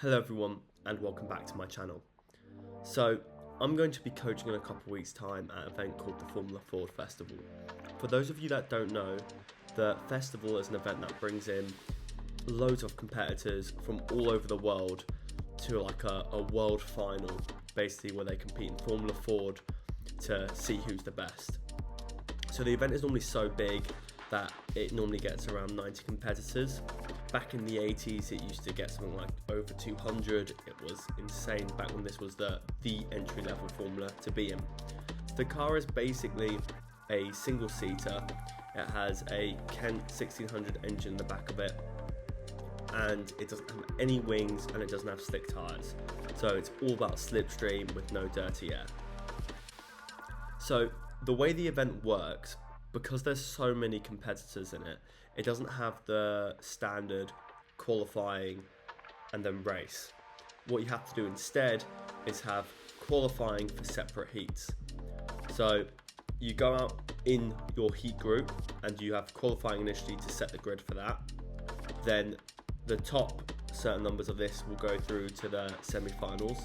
Hello everyone and welcome back to my channel. So I'm going to be coaching in a couple of weeks time at an event called the Formula Ford Festival. For those of you that don't know, the festival is an event that brings in loads of competitors from all over the world to like a world final, basically where they compete in Formula Ford to see who's the best. So the event is normally so big that it normally gets around 90 competitors. Back in the 80s it used to get something like over 200. It was insane back when this was the entry level formula to be in. So the car is basically a single seater. It has a Kent 1600 engine in the back of it, and it doesn't have any wings and it doesn't have slick tyres. So it's all about slipstream with no dirty air. So the way the event works, because there's so many competitors in it, it doesn't have the standard qualifying and then race. What you have to do instead is have qualifying for separate heats. So you go out in your heat group and you have qualifying initially to set the grid for that. Then the top certain numbers of this will go through to the semi-finals.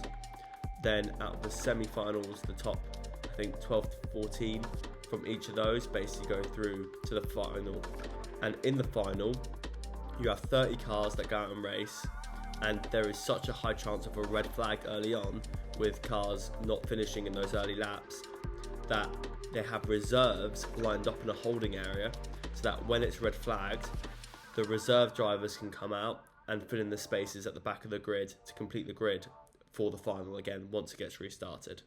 Then out of the semi-finals, the top, I think 12 to 14 from each of those basically go through to the final. And in the final, you have 30 cars that go out and race, and there is such a high chance of a red flag early on with cars not finishing in those early laps that they have reserves lined up in a holding area, so that when it's red flagged, the reserve drivers can come out and fill in the spaces at the back of the grid to complete the grid for the final again once it gets restarted.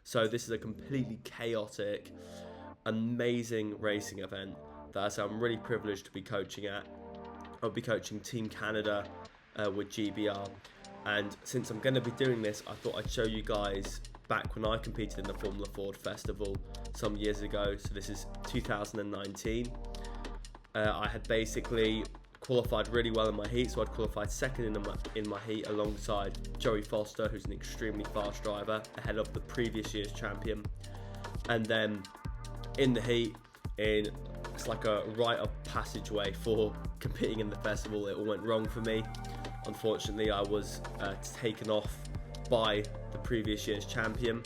So this is a completely chaotic, amazing racing event that I'm really privileged to be coaching at. I'll be coaching Team Canada with GBR, and since I'm going to be doing this, I thought I'd show you guys back when I competed in the Formula Ford Festival some years ago. So this is 2019. I had basically qualified really well in my heat, so I'd qualified second in my heat alongside Joey Foster, who's an extremely fast driver, ahead of the previous year's champion. And then in the heat, it's like a rite of passageway for competing in the festival. It all went wrong for me. Unfortunately, I was taken off by the previous year's champion,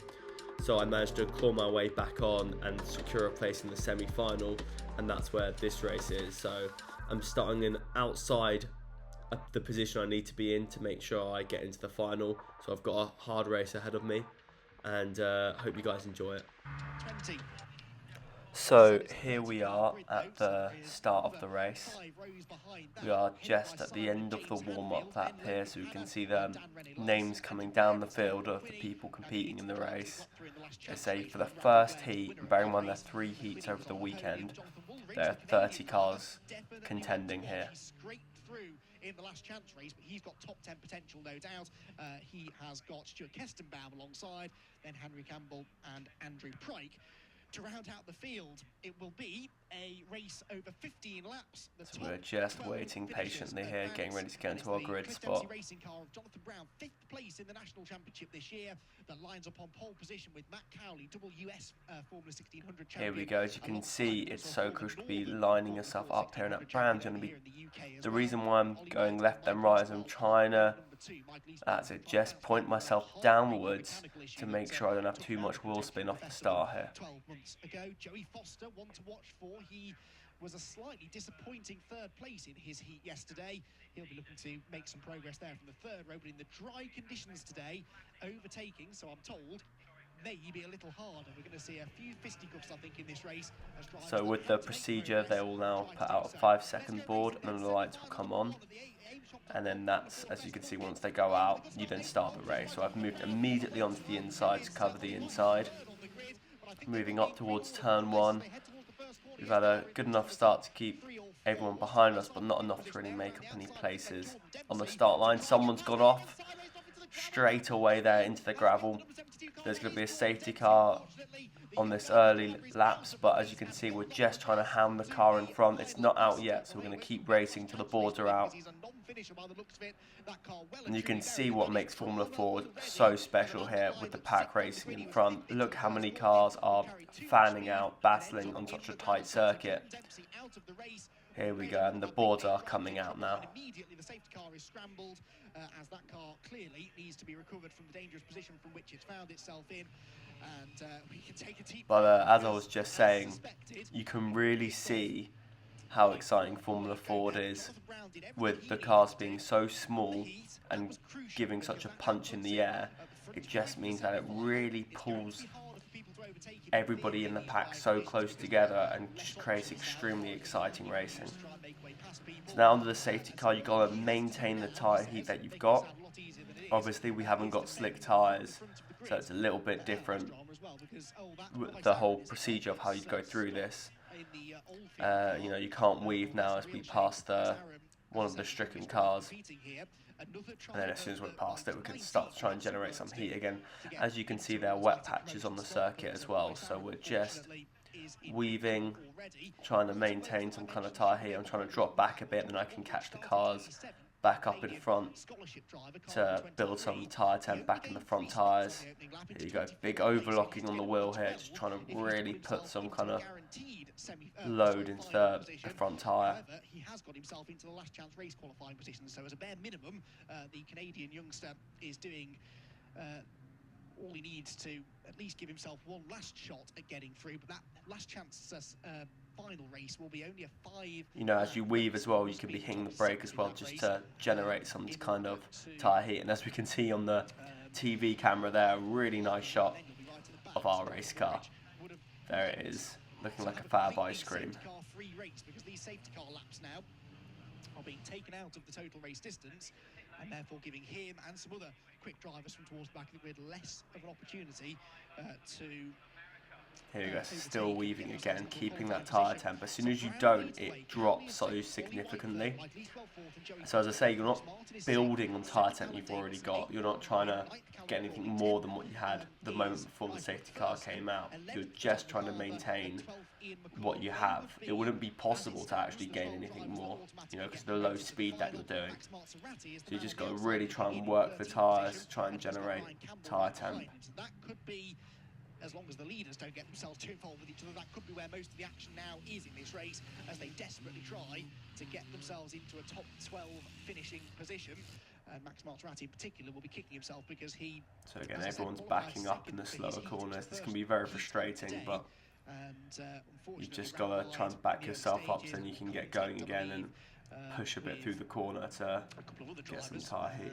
so I managed to claw my way back on and secure a place in the semi-final, and that's where this race is. So I'm starting in outside the position I need to be in to make sure I get into the final. So I've got a hard race ahead of me, and hope you guys enjoy it. So here we are at the start of the race. We are just at the end of the warm-up lap here, so we can see the names coming down the field of the people competing in the race. They say for the first heat, and bearing in mind there are 3 heats over the weekend, there are 30 cars contending here. In the last chance race, but he's got top 10 potential, no doubt. He has got Stuart Kestenbaum alongside, then Henry Campbell and Andrew Pryke. To round out the field, it will be a race over 15 laps. So we're just waiting patiently here, getting ready to get into our grid spot. Racing car of Jonathan Brown, 5th place in the national championship this year. That lines up on pole position with Matt Cowley, double US Formula 1600 champion. Here we go. As you can see, it's so crucial to be lining yourself up here, and that Brown's going to be the reason why I'm going left and right. Is I'm trying to, that's it, just point myself downwards to make sure I don't have too much wheel spin off the start here. 12 months ago, Joey Foster, one to watch for. He was a slightly disappointing 3rd place in his heat yesterday. He'll be looking to make some progress there from the 3rd row, but in the dry conditions today, overtaking, so I'm told, may be a little harder. We're going to see a few fisticuffs, I think, in this race. So with the procedure, they will now put out a 5-second board, and then the lights will come on. And then that's, as you can see, once they go out, you then start the race. So I've moved immediately onto the inside to cover the inside. Moving up towards turn 1. We've had a good enough start to keep everyone behind us, but not enough to really make up any places on the start line. Someone's got off straight away there into the gravel. There's going to be a safety car on this early laps, but as you can see, we're just trying to ham the car in front. It's not out yet, so we're going to keep racing till the boards are out. And you can see what makes Formula Ford so special here with the pack racing in front. Look how many cars are fanning out, battling on such a tight circuit. Here we go, and the boards are coming out now. Immediately the safety car is scrambled as that car clearly needs to be recovered from the dangerous position from which it's found itself in. And we can take a deep But as I was just saying, you can really see how exciting Formula Ford is with the cars being so small and giving such a punch in the air. It just means that it really pulls everybody in the pack so close together and just creates extremely exciting racing. So now under the safety car, you've got to maintain the tyre heat that you've got. Obviously we haven't got slick tyres, so it's a little bit different with the whole procedure of how you go through this. You know, you can't weave now as we pass one of the stricken cars, and then as soon as we're past it we can start to try and generate some heat again. As you can see, there are wet patches on the circuit as well, so we're just weaving, trying to maintain some kind of tyre heat. I'm trying to drop back a bit, and then I can catch the cars back up in front to build some tyre temp back in the front tyres. Here you go, big overlocking on the wheel here, just trying to really put some kind of load into the front tyre. He has got himself into the last chance race qualifying position, so as a bare minimum, the Canadian youngster is doing all he needs to at least give himself one last shot at getting through. But that last chance final race will be only a 5. You know, as you weave as well, you can be hitting the brake as well, just to generate some kind of tyre heat. And as we can see on the TV camera there, a really nice shot of our race car. There it is, looking like a fab ice cream. Because these safety car laps now are being taken out of the total race distance, and therefore giving him and some other quick drivers from towards the back of the grid less of an opportunity to... Here we go, still weaving again, keeping that tyre temp. As soon as you don't, it drops so significantly. So as I say, you're not building on tyre temp you've already got. You're not trying to get anything more than what you had the moment before the safety car came out. You're just trying to maintain what you have. It wouldn't be possible to actually gain anything more, you know, because of the low speed that you're doing. So you just got to really try and work the tyres, try and generate tyre temp. That could be, as long as the leaders don't get themselves too involved with each other, that could be where most of the action now is in this race, as they desperately try to get themselves into a top 12 finishing position. And Max Maserati in particular will be kicking himself because he... So again, everyone's backing up in the slower corners. This can be very frustrating, but you've just got to try and back yourself up so then you can get going again and push a bit through the corner to get some tyre heat.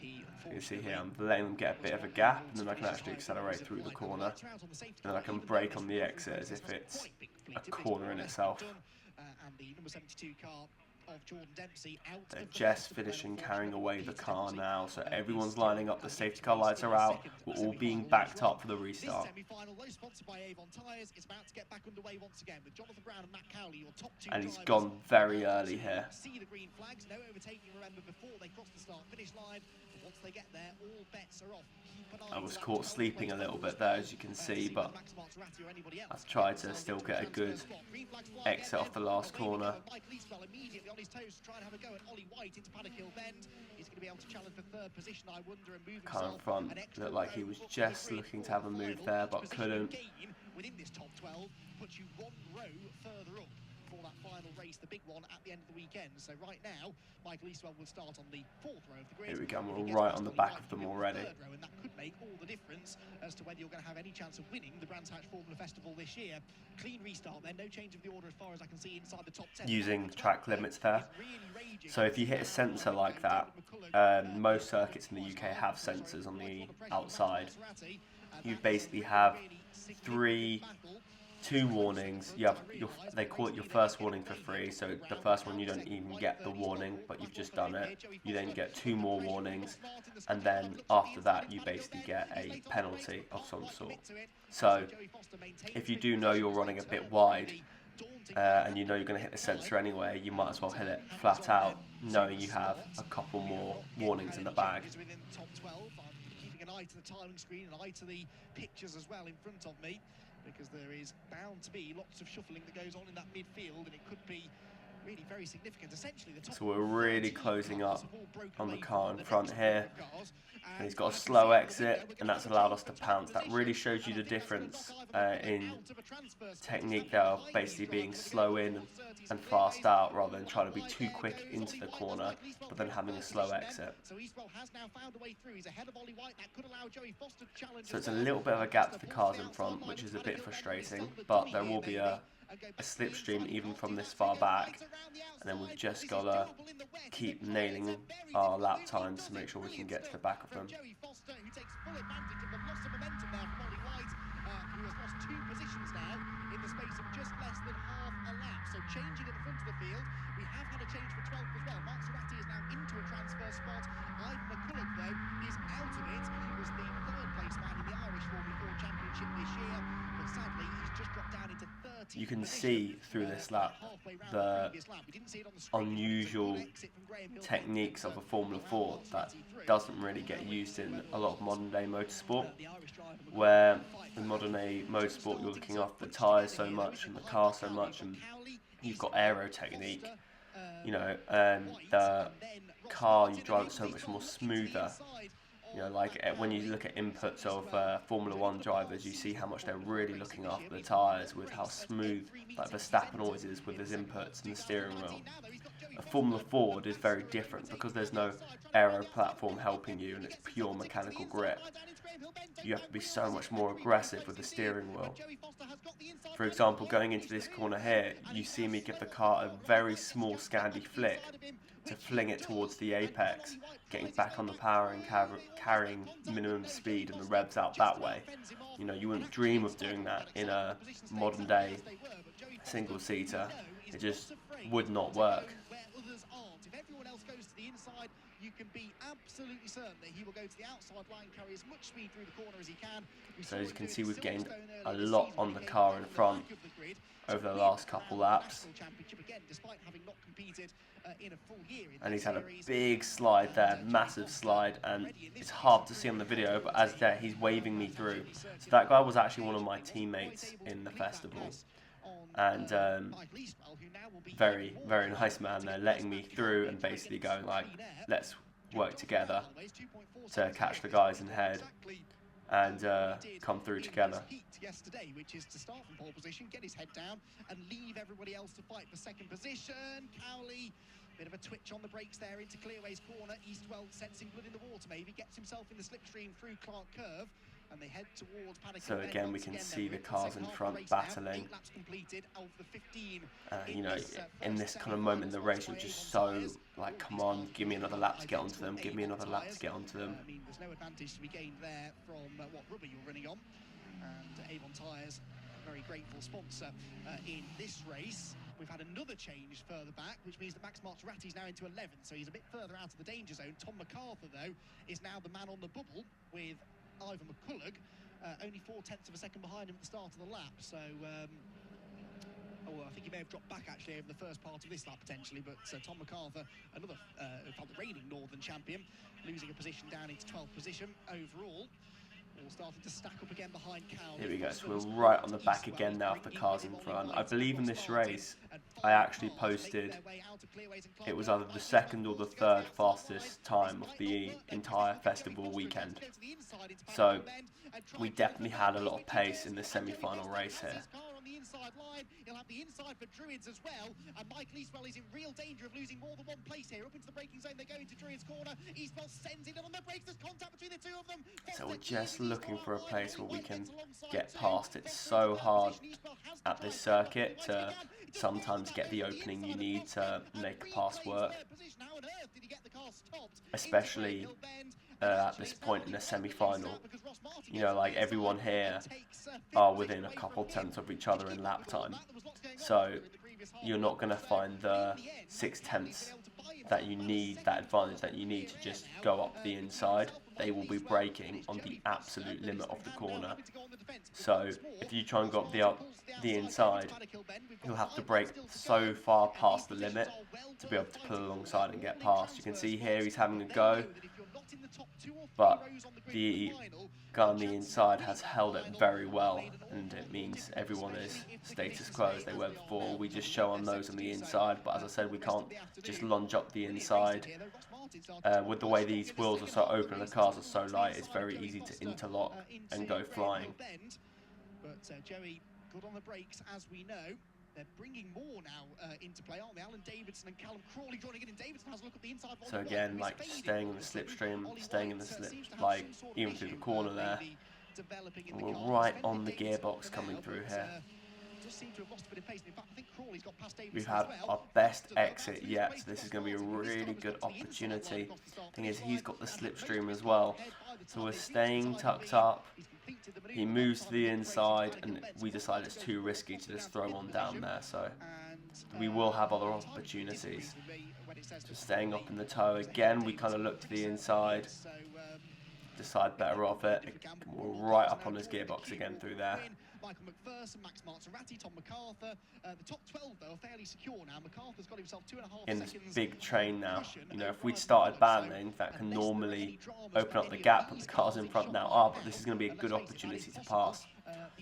You can see here, I'm letting them get a bit of a gap, and then I can actually accelerate through the corner, and then I can brake on the exit as if it's a corner in itself. They're just finishing carrying away the car now, so everyone's lining up, the safety car lights are out, we're all being backed up for the restart. And he's gone very early here. I was caught sleeping a little bit there, as you can see, but I've tried to still get a good exit off the last corner. Car in front looked like he was just looking to have a move there, but couldn't. Within this top 12 puts you one row further up for that final race, the big one at the end of the weekend. So right now, Michael Eastwell will start on the 4th row of the grid. Here we go, we're right on the back of them already. And that could make all the difference as to whether you're going to have any chance of winning the Brands Hatch Formula Festival this year. Clean restart then, no change of the order as far as I can see inside the top 10. Using track limits there. So if you hit a sensor like that, most circuits in the UK have sensors on the outside. You basically have two warnings. You have they call it your first warning for free, so the first one you don't even get the warning, but you've just done it. You then get 2 more warnings, and then after that you basically get a penalty of some sort. So if you do know you're running a bit wide and you know you're going to hit the sensor anyway, you might as well hit it flat out, knowing you have a couple more warnings in the bag. Keeping an eye to the timing screen, an eye to the pictures as well in front of me, because there is bound to be lots of shuffling that goes on in that midfield, and it could be really very significant. Essentially, the top, so we're really closing up on the car in front here. and he's got a slow exit, and that's allowed us to pounce. That really shows you the difference in technique there, of basically being slow in and fast out rather than trying to be too quick into the corner but then having a slow exit. So it's a little bit of a gap to the cars in front, which is a bit frustrating, but there will be a slipstream even from this far back, and then we've just got to keep nailing our lap times to make sure we can get to the back of them. Who has lost 2 positions now in the space of just less than half a lap. So changing at the front of the field, we have had a change for 12th as well. Maximus is now into a transfer spot. Ivan McCulloch, though, is out of it. He was the 3rd place man in the Irish Formula 4 Championship this year, but sadly he's just dropped down into 13th. You can see through this lap the unusual techniques of a Formula 4 that doesn't really get used in a lot of modern day motorsport, where in modern day motorsport you're looking after the tyres so much and the car so much, and you've got aero technique, you know, and the car, you drive it so much more smoother. You know, like when you look at inputs of Formula 1 drivers, you see how much they're really looking after the tyres, with how smooth like Verstappen always is with his inputs and the steering wheel. A Formula Ford is very different because there's no aero platform helping you and it's pure mechanical grip. You have to be so much more aggressive with the steering wheel. For example, going into this corner here, you see me give the car a very small Scandi flick to fling it towards the apex, getting back on the power and carrying minimum speed and the revs out that way. You know, you wouldn't dream of doing that in a modern day single-seater. It just would not work. If everyone else goes to the inside, you can be absolutely certain that he will go to the outside line, carry as much speed through the corner as he can. So as you can see, we've gained a lot on the car in front over the last couple laps. And he's had a big slide there, massive slide, and it's hard to see on the video, but as there, he's waving me through. So that guy was actually one of my teammates in the festival. And very, very nice man there, letting me through and basically going like, let's work together to catch the guys in head and come through together. Yesterday, which is to start from pole position, get his head down and leave everybody else to fight for second position. Cowley, bit of a twitch on the brakes there into Clearway's corner. Eastwell sensing blood in the water, maybe gets himself in the slipstream through Clark Curve. And they head towards so again, we can see the cars in front battling. You know, in this kind of moment in the race, you're just so like, come on, give me another lap to get onto them, give me another lap to get onto them. I mean, there's no advantage to be gained there from what rubber you're running on. And Avon Tyres, a very grateful sponsor in this race. We've had another change further back, which means that Max Maserati is now into 11, so he's a bit further out of the danger zone. Tom MacArthur, though, is now the man on the bubble with Ivan McCulloch, only 0.4 of a second behind him at the start of the lap. So, I think he may have dropped back actually over the first part of this lap potentially. But Tom MacArthur, another reigning Northern champion, losing a position down into 12th position overall. All starting to stack up again behind Cowley. Here we go, so we're right on the back again now for cars in front. I believe in this race, I actually posted, it was either the 2nd or the 3rd fastest time of the entire festival weekend. So we definitely had a lot of pace in the semi-final race here. Inside line, he'll have the inside for Druids as well, and Michael Eastwell is in real danger of losing more than one place here. Up into the braking zone, they go into Druids' corner. Eastwell sends it on the brakes, there's contact between the two of them. So we're just looking for a place where we can get past. It's so hard at this circuit to sometimes get the opening you need to make a pass work, especially at this point in the semi-final. You know, like everyone here are within a couple tenths of each other in lap time, so you're not going to find the 0.6 that you need, that advantage that you need to just go up the inside. They will be braking on the absolute limit of the corner. So if you try and go up the inside, you'll have to brake so far past the limit to be able to pull alongside and get past. You can see here he's having a go, but the guy on the inside has held it very well, and it means everyone is status quo as they were before. We just show on those on the inside, but as I said, we can't just lunge up the inside with the way these wheels are so open and the cars are so light, it's very easy to interlock and go flying. But Joey, good on the brakes, as we know. They're bringing more now into play, aren't they? Alan Davidson and Callum Crawley joining in, and Davidson has a look at the inside. So again, like staying in the slipstream, staying in the slip, like even through the corner there. And we're right on the gearbox coming through here. We've had our best exit yet, so this is going to be a really good opportunity. Thing is, he's got the slipstream as well, so we're staying tucked up. He moves to the inside, and we decide it's too risky to just throw one down there, so we will have other opportunities. Just staying up in the toe again, we kind of look to the inside, decide better of it. We're right up on his gearbox again through there. Michael McPherson, Max Maserati, Tom MacArthur. The top 12, though, are fairly secure now. MacArthur's got himself 2.5 in this seconds. big train now. You know, if we'd started battling, that can normally open up the gap, but the cars in front now are. But this is going to be a good opportunity to pass.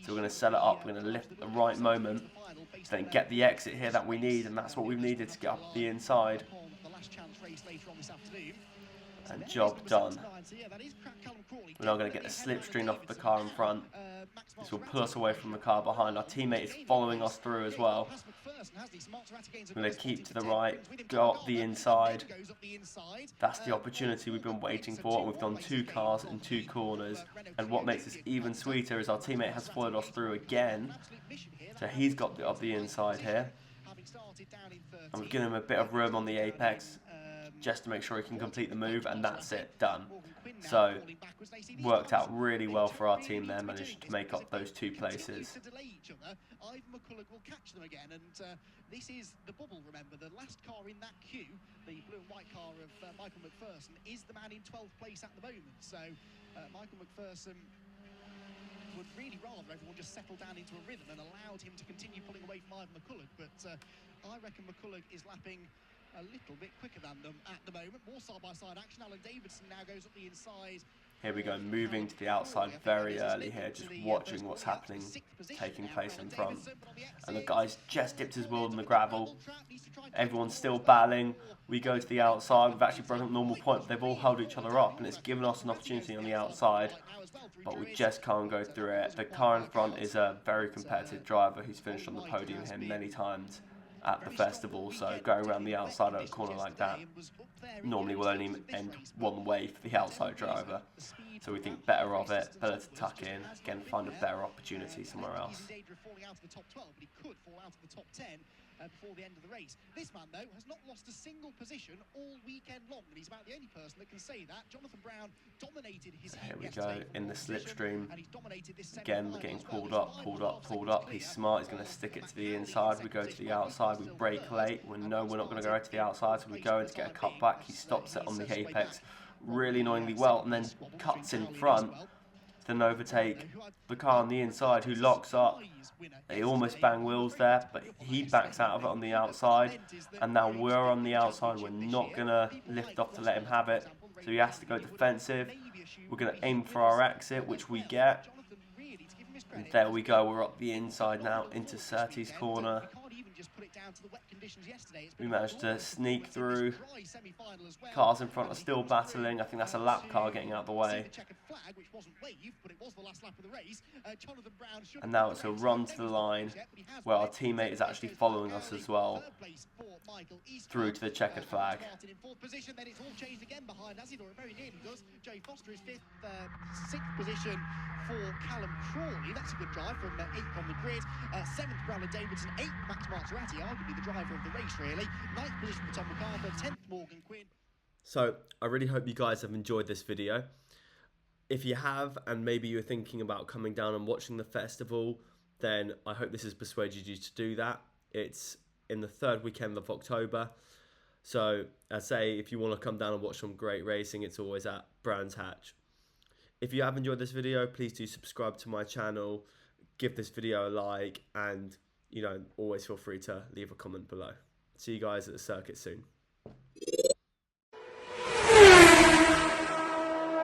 So we're going to set it up. We're going to lift at the right moment, then get the exit here that we need, and that's what we've needed to get up the inside. And job done. We're now going to get the slipstream off the car in front. This will pull us away from the car behind. Our teammate is following us through as well. We're going to keep to the right, go up the inside. That's the opportunity we've been waiting for. We've done 2 cars in 2 corners. And what makes this even sweeter is our teammate has followed us through again. So he's got up the inside here. And we've given him a bit of room on the apex, just to make sure he can complete the move, and that's it, done. So, worked out really well for our team there, managed to make up those 2 places. This is the bubble, remember, the last car in that queue, the blue and white car of Michael McPherson, is the man in 12th place at the moment. So, Michael McPherson would really rather everyone just settle down into a rhythm and allowed him to continue pulling away from Ivan McCulloch, but I reckon McCulloch is lapping a little bit quicker than them at the moment. More side-by-side action. Alan Davidson now goes up the inside. Here we go, moving to the outside very early here, just watching what's happening, taking place in front. And the guy's just dipped his wheel in the gravel. Everyone's still battling. We go to the outside. We've actually broken up normal point, but they've all held each other up, and it's given us an opportunity on the outside, but we just can't go through it. The car in front is a very competitive driver who's finished on the podium here many times at the festival, so going around the outside at a corner like that normally will only end one way for the outside driver. So we think better of it, better to tuck in, again find a better opportunity somewhere else. Before the end of the race. This man, though, has not lost a single position all weekend long, and he's about the only person that can say that. Jonathan Brown dominated his heat. Here we go, in the slipstream. Again, we're getting pulled up, pulled up, pulled up. He's smart, he's going to stick it to the inside. We go to the outside, we brake late. We know we're not going to go right to the outside, so we go in to get a cut back. He stops it on the apex really annoyingly well, and then cuts in front, then overtake the car on the inside, who locks up. They almost bang wheels there, but he backs out of it on the outside, and now we're on the outside. We're not going to lift off to let him have it, so he has to go defensive. We're going to aim for our exit, which we get, and there we go. We're up the inside now into Surtees' corner. We managed to sneak through. Cars in front are still battling. I think that's a lap car getting out of the way. And now it's a run to the line where our teammate is actually following us as well through to the checkered flag. Sixth position for Callum Crawley. That's a good drive from 8th on the grid. 7th, Brandon Davidson. 8th, Max Maserati, arguably the driver of the race, really. 9th position for Tom MacArthur. 10th, Morgan Quinn. So, I really hope you guys have enjoyed this video. If you have, and maybe you're thinking about coming down and watching the festival, then I hope this has persuaded you to do that. It's in the 3rd weekend of October. So, I say, if you want to come down and watch some great racing, it's always at Brands Hatch. If you have enjoyed this video, please do subscribe to my channel, give this video a like, and, you know, always feel free to leave a comment below. See you guys at the circuit soon.